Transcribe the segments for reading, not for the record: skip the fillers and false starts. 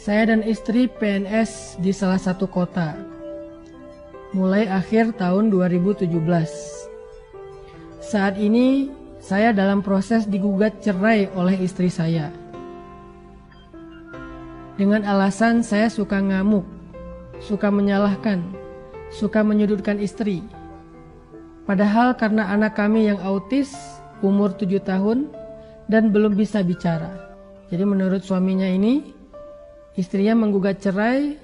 Saya dan istri PNS di salah satu kota, mulai akhir tahun 2017. Saat ini saya dalam proses digugat cerai oleh istri saya. Dengan alasan saya suka ngamuk, suka menyalahkan, suka menyudutkan istri. Padahal karena anak kami yang autis, umur 7 tahun, dan belum bisa bicara. Jadi menurut suaminya ini, istrinya menggugat cerai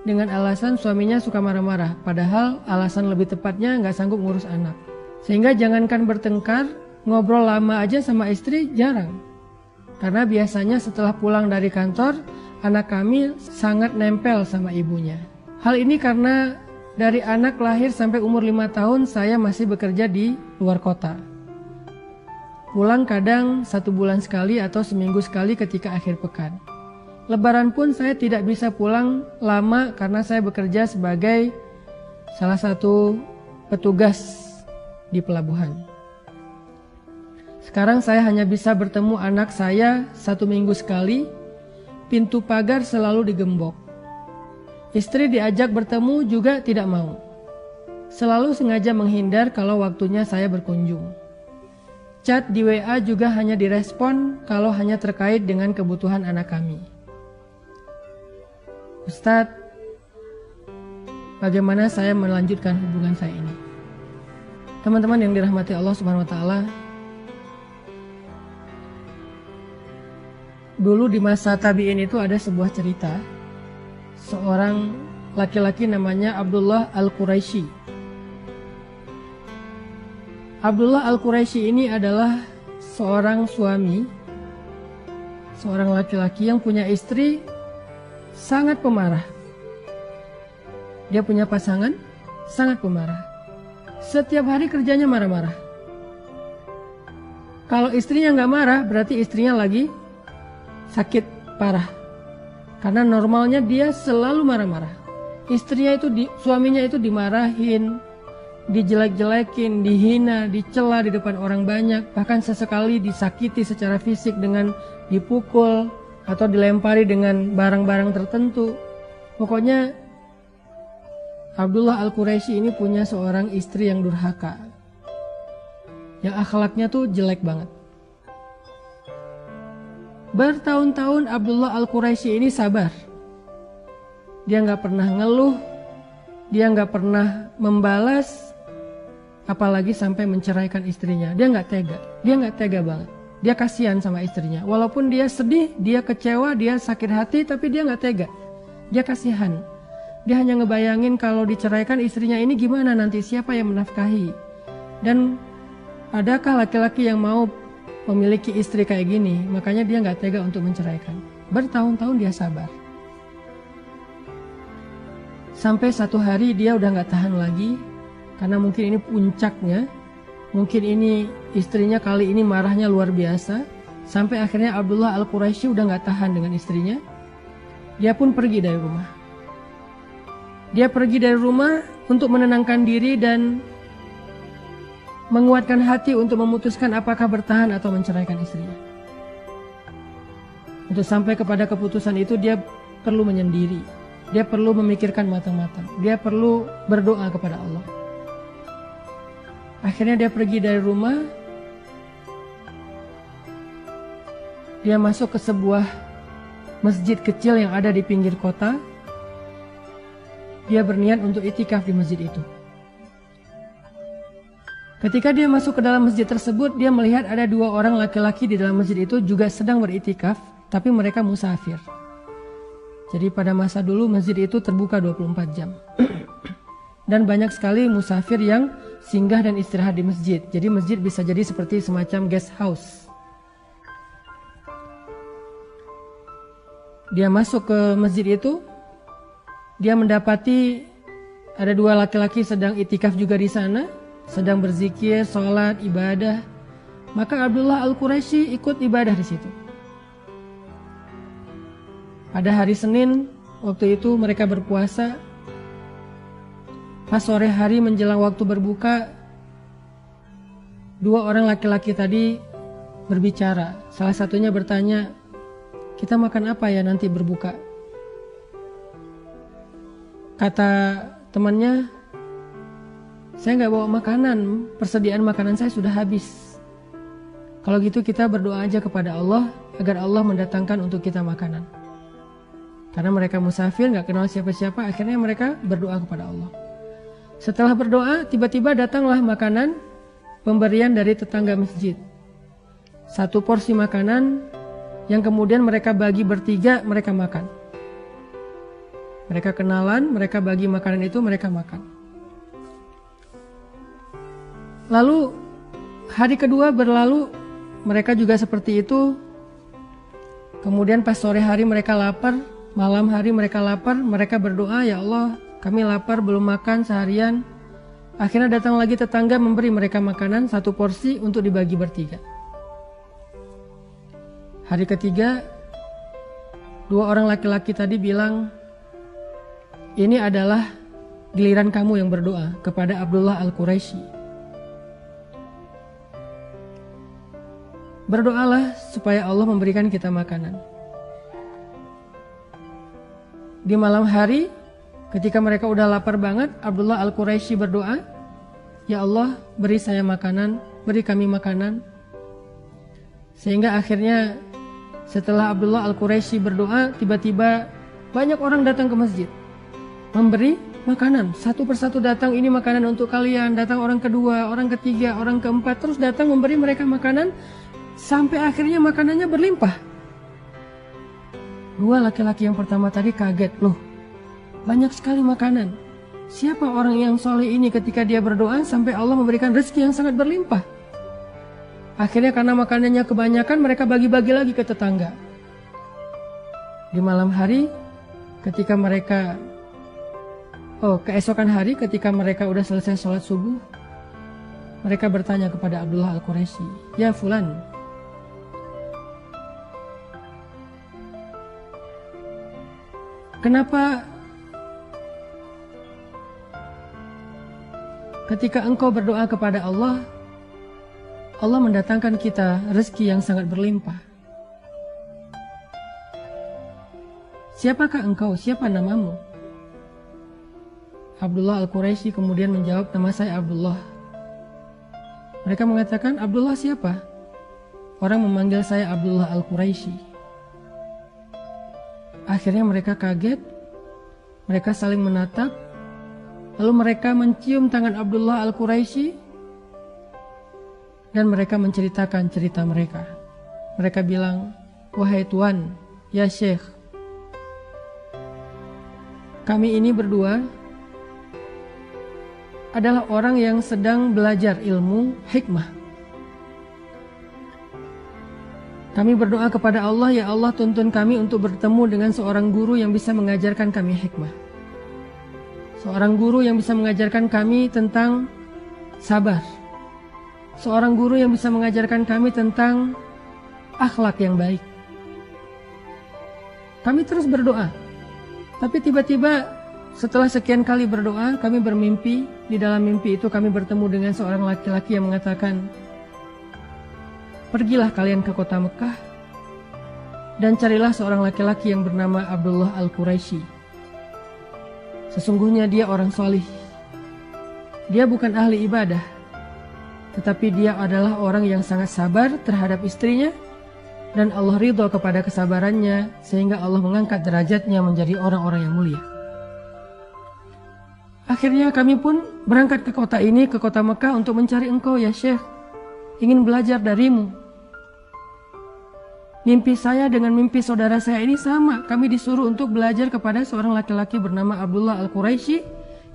dengan alasan suaminya suka marah-marah. Padahal alasan lebih tepatnya nggak sanggup ngurus anak. Sehingga jangankan bertengkar, ngobrol lama aja sama istri jarang. Karena biasanya setelah pulang dari kantor, anak kami sangat nempel sama ibunya. Hal ini karena dari anak lahir sampai umur 5 tahun saya masih bekerja di luar kota. Pulang kadang 1 bulan sekali atau seminggu sekali ketika akhir pekan. Lebaran pun saya tidak bisa pulang lama karena saya bekerja sebagai salah satu petugas di pelabuhan. Sekarang saya hanya bisa bertemu anak saya 1 minggu sekali. Pintu pagar selalu digembok. Istri diajak bertemu juga tidak mau. Selalu sengaja menghindar kalau waktunya saya berkunjung. Chat di WA juga hanya direspon kalau hanya terkait dengan kebutuhan anak kami. Ustadz, bagaimana saya melanjutkan hubungan saya ini? Teman-teman yang dirahmati Allah Subhanahu wa Ta'ala, dulu di masa tabi'in itu ada sebuah cerita. Seorang laki-laki namanya Abdullah Al-Quraisy. Abdullah Al-Quraisy ini adalah seorang suami, seorang laki-laki yang punya istri sangat pemarah. Dia punya pasangan sangat pemarah. Setiap hari kerjanya marah-marah. Kalau istrinya nggak marah, berarti istrinya lagi sakit parah. Karena normalnya dia selalu marah-marah. Suaminya itu dimarahin, dijelek-jelekin, dihina, dicela di depan orang banyak, bahkan sesekali disakiti secara fisik dengan dipukul atau dilempari dengan barang-barang tertentu. Pokoknya Abdullah Al-Quraisy ini punya seorang istri yang durhaka, yang akhlaknya tuh jelek banget. Bertahun-tahun Abdullah Al-Quraisy ini sabar. Dia nggak pernah ngeluh, dia nggak pernah membalas, apalagi sampai menceraikan istrinya. Dia nggak tega banget. Dia kasihan sama istrinya. Walaupun dia sedih, dia kecewa, dia sakit hati, tapi dia nggak tega. Dia kasihan. Dia hanya ngebayangin kalau diceraikan istrinya ini gimana nanti, siapa yang menafkahi. Dan adakah laki-laki yang mau memiliki istri kayak gini? Makanya dia nggak tega untuk menceraikan. Bertahun-tahun dia sabar. Sampai satu hari dia udah nggak tahan lagi, karena mungkin ini puncaknya. Mungkin ini istrinya kali ini marahnya luar biasa. Sampai akhirnya Abdullah Al-Quraisy udah gak tahan dengan istrinya. Dia pun pergi dari rumah. Dia pergi dari rumah untuk menenangkan diri dan menguatkan hati untuk memutuskan apakah bertahan atau menceraikan istrinya. Untuk sampai kepada keputusan itu dia perlu menyendiri. Dia perlu memikirkan matang-matang. Dia perlu berdoa kepada Allah. Akhirnya dia pergi dari rumah. Dia masuk ke sebuah masjid kecil yang ada di pinggir kota. Dia berniat untuk itikaf di masjid itu. Ketika dia masuk ke dalam masjid tersebut, dia melihat ada 2 orang laki-laki di dalam masjid itu juga sedang beritikaf, tapi mereka musafir. Jadi pada masa dulu masjid itu terbuka 24 jam. Dan banyak sekali musafir yang singgah dan istirahat di masjid. Jadi masjid bisa jadi seperti semacam guest house. Dia masuk ke masjid itu. Dia mendapati ada 2 laki-laki sedang itikaf juga di sana. Sedang berzikir, sholat, ibadah. Maka Abdullah Al-Quraisy ikut ibadah di situ. Pada hari Senin, waktu itu mereka berpuasa. Pas sore hari menjelang waktu berbuka, 2 orang laki-laki tadi berbicara. Salah satunya bertanya, kita makan apa ya nanti berbuka? Kata temannya, saya nggak bawa makanan, persediaan makanan saya sudah habis. Kalau gitu kita berdoa aja kepada Allah agar Allah mendatangkan untuk kita makanan. Karena mereka musafir, nggak kenal siapa-siapa, akhirnya mereka berdoa kepada Allah. Setelah berdoa, tiba-tiba datanglah makanan pemberian dari tetangga masjid. 1 porsi makanan yang kemudian mereka bagi bertiga, mereka makan. Mereka kenalan, mereka bagi makanan itu, mereka makan. Lalu hari kedua berlalu, mereka juga seperti itu. Kemudian pas sore hari mereka lapar, malam hari mereka lapar, mereka berdoa, ya Allah, kami lapar belum makan seharian. Akhirnya datang lagi tetangga memberi mereka makanan 1 porsi untuk dibagi bertiga. Hari ketiga, 2 orang laki-laki tadi bilang, ini adalah giliran kamu yang berdoa kepada Abdullah Al-Quraisy. Berdoalah supaya Allah memberikan kita makanan. Di malam hari, ketika mereka udah lapar banget, Abdullah Al-Quraisy berdoa, ya Allah, beri saya makanan, beri kami makanan. Sehingga akhirnya setelah Abdullah Al-Quraisy berdoa, tiba-tiba banyak orang datang ke masjid memberi makanan. 1 persatu datang, ini makanan untuk kalian. Datang orang kedua, orang ketiga, orang keempat, terus datang memberi mereka makanan. Sampai akhirnya makanannya berlimpah. 2 laki-laki yang pertama tadi kaget, loh banyak sekali makanan. Siapa orang yang soleh ini ketika dia berdoa sampai Allah memberikan rezeki yang sangat berlimpah? Akhirnya karena makanannya kebanyakan, mereka bagi-bagi lagi ke tetangga. Di malam hari, ketika mereka keesokan hari ketika mereka udah selesai sholat subuh, mereka bertanya kepada Abdullah Al-Quraisy, ya fulan, kenapa ketika engkau berdoa kepada Allah, Allah mendatangkan kita rezeki yang sangat berlimpah? Siapakah engkau? Siapa namamu? Abdullah Al-Quraisy kemudian menjawab, nama saya Abdullah. Mereka mengatakan, Abdullah siapa? Orang memanggil saya Abdullah Al-Quraisy. Akhirnya mereka kaget, mereka saling menatap, lalu mereka mencium tangan Abdullah Al-Quraisy dan mereka menceritakan cerita mereka. Mereka bilang, wahai Tuan, ya Syekh, kami ini berdua adalah orang yang sedang belajar ilmu hikmah. Kami berdoa kepada Allah, ya Allah, tuntun kami untuk bertemu dengan seorang guru yang bisa mengajarkan kami hikmah. Seorang guru yang bisa mengajarkan kami tentang sabar. Seorang guru yang bisa mengajarkan kami tentang akhlak yang baik. Kami terus berdoa. Tapi tiba-tiba setelah sekian kali berdoa, kami bermimpi. Di dalam mimpi itu kami bertemu dengan seorang laki-laki yang mengatakan, pergilah kalian ke kota Mekah dan carilah seorang laki-laki yang bernama Abdullah Al-Quraisy. Sesungguhnya dia orang solih. Dia bukan ahli ibadah, tetapi dia adalah orang yang sangat sabar terhadap istrinya, dan Allah ridho kepada kesabarannya, sehingga Allah mengangkat derajatnya menjadi orang-orang yang mulia. Akhirnya kami pun berangkat ke kota ini, ke kota Mekah untuk mencari engkau ya Syekh, ingin belajar darimu. Mimpi saya dengan mimpi saudara saya ini sama. Kami disuruh untuk belajar kepada seorang laki-laki bernama Abdullah Al-Quraisy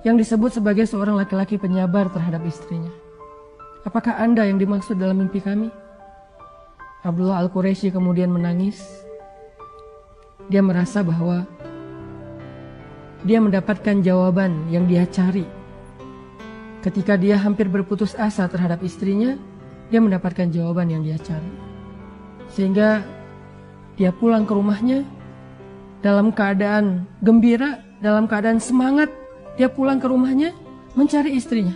yang disebut sebagai seorang laki-laki penyabar terhadap istrinya. Apakah Anda yang dimaksud dalam mimpi kami? Abdullah Al-Quraisy kemudian menangis. Dia merasa bahwa dia mendapatkan jawaban yang dia cari. Ketika dia hampir berputus asa terhadap istrinya, dia mendapatkan jawaban yang dia cari. Sehingga dia pulang ke rumahnya dalam keadaan gembira, dalam keadaan semangat. Dia pulang ke rumahnya mencari istrinya.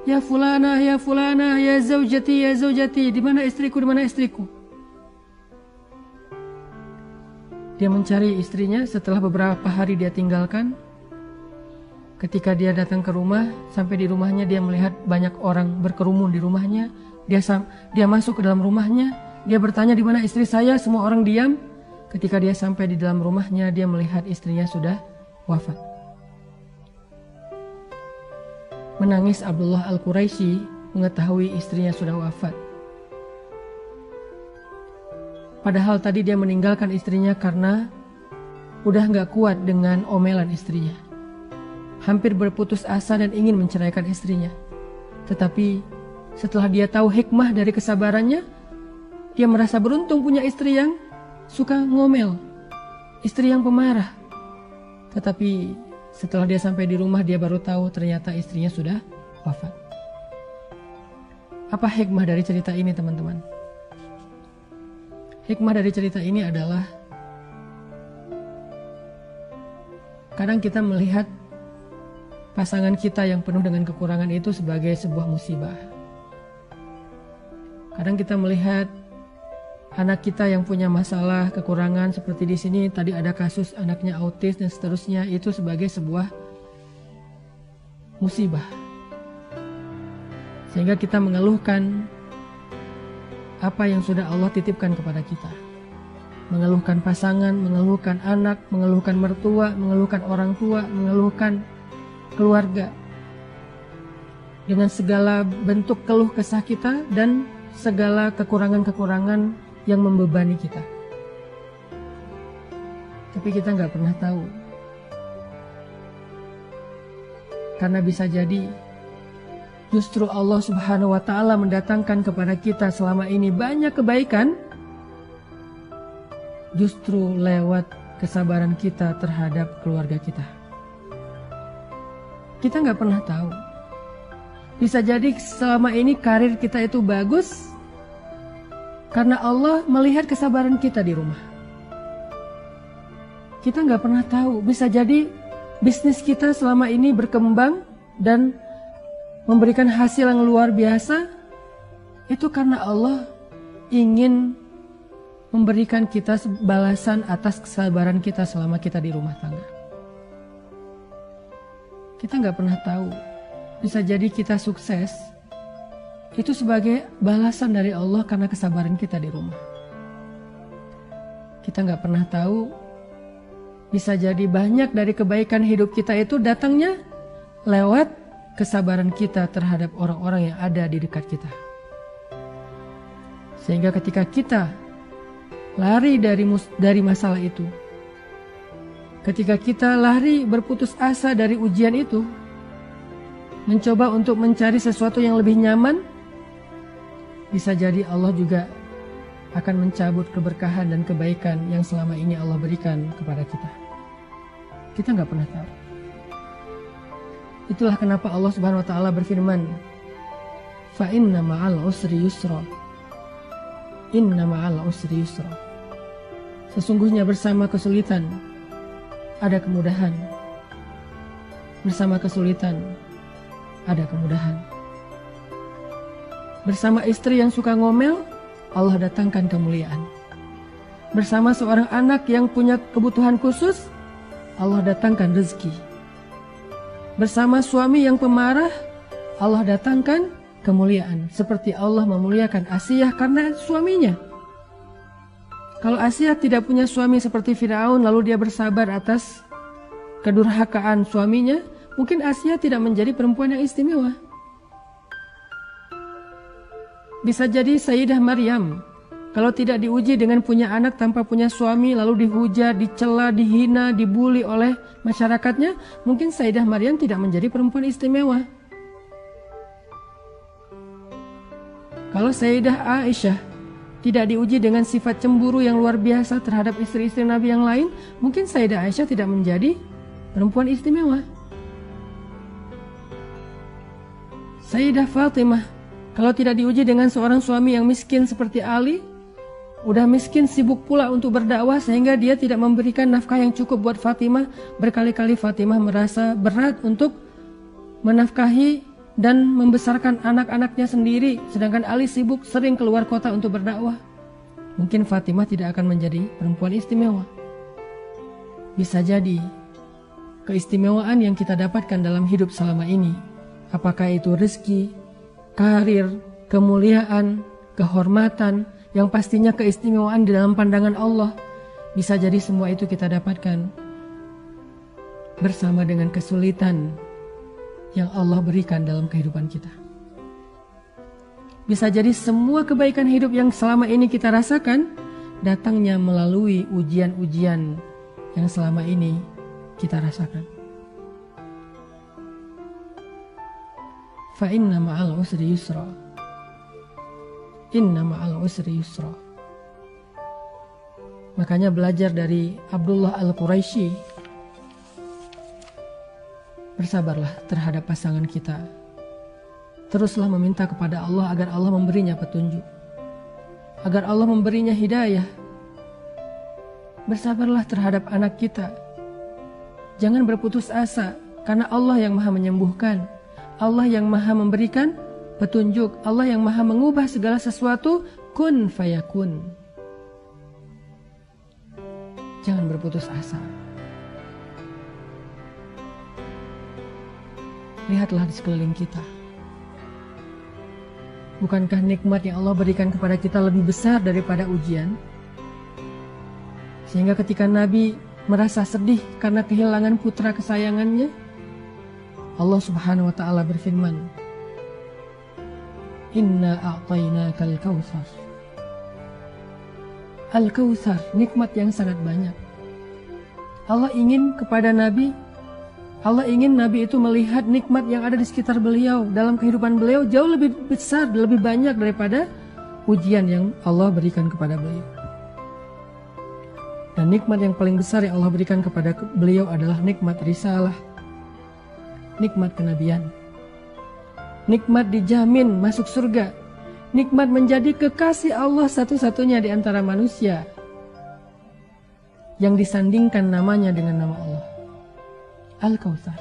Ya fulana, ya fulana, ya zaujati, ya zaujati, di mana istriku, di mana istriku? Dia mencari istrinya. Setelah beberapa hari dia tinggalkan, Ketika dia datang ke rumah, sampai di rumahnya dia melihat banyak orang berkerumun di rumahnya. Dia masuk ke dalam rumahnya, dia bertanya di mana istri saya, semua orang diam. Ketika dia sampai di dalam rumahnya, dia melihat istrinya sudah wafat. Menangis Abdullah Al-Quraisy mengetahui istrinya sudah wafat. Padahal tadi dia meninggalkan istrinya karena udah gak kuat dengan omelan istrinya. Hampir berputus asa dan ingin menceraikan istrinya. Tetapi setelah dia tahu hikmah dari kesabarannya, dia merasa beruntung punya istri yang suka ngomel, istri yang pemarah. Tetapi setelah dia sampai di rumah, dia baru tahu ternyata istrinya sudah wafat. Apa hikmah dari cerita ini, teman-teman? Hikmah dari cerita ini adalah kadang kita melihat pasangan kita yang penuh dengan kekurangan itu sebagai sebuah musibah. Kadang kita melihat anak kita yang punya masalah, kekurangan seperti di sini tadi ada kasus anaknya autis dan seterusnya, itu sebagai sebuah musibah. Sehingga kita mengeluhkan apa yang sudah Allah titipkan kepada kita. Mengeluhkan pasangan, mengeluhkan anak, mengeluhkan mertua, mengeluhkan orang tua, mengeluhkan keluarga, dengan segala bentuk keluh kesah kita dan segala kekurangan-kekurangan yang membebani kita. Tapi kita nggak pernah tahu, karena bisa jadi justru Allah Subhanahu wa Ta'ala mendatangkan kepada kita selama ini banyak kebaikan justru lewat kesabaran kita terhadap keluarga kita. Kita nggak pernah tahu. Bisa jadi selama ini karir kita itu bagus karena Allah melihat kesabaran kita di rumah. Kita nggak pernah tahu. Bisa jadi bisnis kita selama ini berkembang dan memberikan hasil yang luar biasa. Itu karena Allah ingin memberikan kita balasan atas kesabaran kita selama kita di rumah tangga. Kita nggak pernah tahu, bisa jadi kita sukses itu sebagai balasan dari Allah karena kesabaran kita di rumah. Kita nggak pernah tahu, bisa jadi banyak dari kebaikan hidup kita itu datangnya lewat kesabaran kita terhadap orang-orang yang ada di dekat kita. Sehingga ketika kita lari dari masalah itu, ketika kita lari berputus asa dari ujian itu, mencoba untuk mencari sesuatu yang lebih nyaman, bisa jadi Allah juga akan mencabut keberkahan dan kebaikan yang selama ini Allah berikan kepada kita. Kita nggak pernah tahu. Itulah kenapa Allah Subhanahu wa Ta'ala berfirman, "Fa inna ma'al usri yusra." Inna ma'al usri yusra. Sesungguhnya bersama kesulitan ada kemudahan. Bersama kesulitan ada kemudahan. Bersama istri yang suka ngomel, Allah datangkan kemuliaan. Bersama seorang anak yang punya kebutuhan khusus, Allah datangkan rezeki. Bersama suami yang pemarah, Allah datangkan kemuliaan. Seperti Allah memuliakan Asiyah karena suaminya. Kalau Asiyah tidak punya suami seperti Firaun, lalu dia bersabar atas kedurhakaan suaminya, mungkin Asiyah tidak menjadi perempuan yang istimewa. Bisa jadi Sayyidah Maryam, kalau tidak diuji dengan punya anak tanpa punya suami, lalu dihujat, dicela, dihina, dibully oleh masyarakatnya, mungkin Sayyidah Maryam tidak menjadi perempuan istimewa. Kalau Sayyidah Aisyah tidak diuji dengan sifat cemburu yang luar biasa terhadap istri-istri Nabi yang lain, mungkin Sayyidah Aisyah tidak menjadi perempuan istimewa. Sayyidah Fatimah, kalau tidak diuji dengan seorang suami yang miskin seperti Ali, udah miskin sibuk pula untuk berdakwah sehingga dia tidak memberikan nafkah yang cukup buat Fatimah. Berkali-kali Fatimah merasa berat untuk menafkahi dan membesarkan anak-anaknya sendiri, sedangkan Ali sibuk sering keluar kota untuk berdakwah. Mungkin Fatimah tidak akan menjadi perempuan istimewa. Bisa jadi keistimewaan yang kita dapatkan dalam hidup selama ini, apakah itu rezeki, karir, kemuliaan, kehormatan, yang pastinya keistimewaan di dalam pandangan Allah, bisa jadi semua itu kita dapatkan bersama dengan kesulitan yang Allah berikan dalam kehidupan kita. Bisa jadi semua kebaikan hidup yang selama ini kita rasakan datangnya melalui ujian-ujian yang selama ini kita rasakan. Fa inna ma'al usri yusra. Inna ma'al usri yusra. Makanya belajar dari Abdullah Al-Quraisy, bersabarlah terhadap pasangan kita. Teruslah meminta kepada Allah agar Allah memberinya petunjuk, agar Allah memberinya hidayah. Bersabarlah terhadap anak kita. Jangan berputus asa, karena Allah yang maha menyembuhkan, Allah yang maha memberikan petunjuk, Allah yang maha mengubah segala sesuatu. Kun fayakun. Jangan berputus asa. Lihatlah di sekeliling kita. Bukankah nikmat yang Allah berikan kepada kita lebih besar daripada ujian? Sehingga ketika Nabi merasa sedih karena kehilangan putra kesayangannya, Allah Subhanahu wa ta'ala berfirman, Inna a'tainakal kautsar. Al-Kautsar, nikmat yang sangat banyak. Allah ingin kepada Nabi, Allah ingin Nabi itu melihat nikmat yang ada di sekitar beliau, dalam kehidupan beliau jauh lebih besar, lebih banyak daripada ujian yang Allah berikan kepada beliau. Dan nikmat yang paling besar yang Allah berikan kepada beliau adalah nikmat risalah, nikmat kenabian, nikmat dijamin masuk surga, nikmat menjadi kekasih Allah satu-satunya di antara manusia, yang disandingkan namanya dengan nama Allah, Al-Kautsar.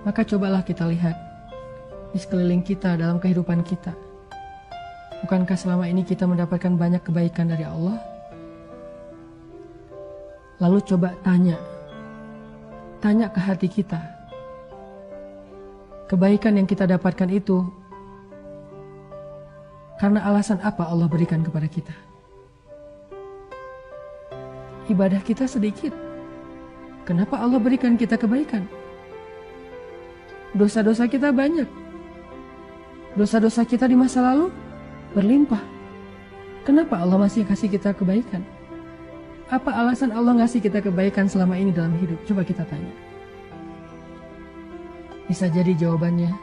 Maka cobalah kita lihat di sekeliling kita, dalam kehidupan kita. Bukankah selama ini kita mendapatkan banyak kebaikan dari Allah? Lalu coba tanya ke hati kita, kebaikan yang kita dapatkan itu karena alasan apa Allah berikan kepada kita? Ibadah kita sedikit, kenapa Allah berikan kita kebaikan? Dosa-dosa kita banyak, dosa-dosa kita di masa lalu berlimpah, kenapa Allah masih kasih kita kebaikan? Apa alasan Allah ngasih kita kebaikan selama ini dalam hidup? Coba kita tanya. Bisa jadi jawabannya,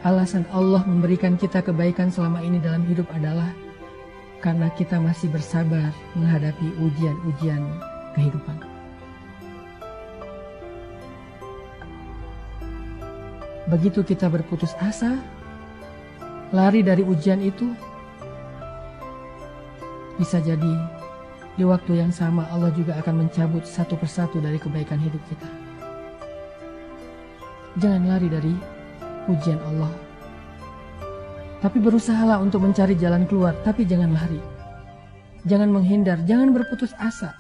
alasan Allah memberikan kita kebaikan selama ini dalam hidup adalah karena kita masih bersabar menghadapi ujian-ujian kehidupan. Begitu kita berputus asa, lari dari ujian itu, bisa jadi di waktu yang sama Allah juga akan mencabut satu persatu dari kebaikan hidup kita. Jangan lari dari ujian Allah, tapi berusahalah untuk mencari jalan keluar, tapi jangan lari. Jangan menghindar, jangan berputus asa.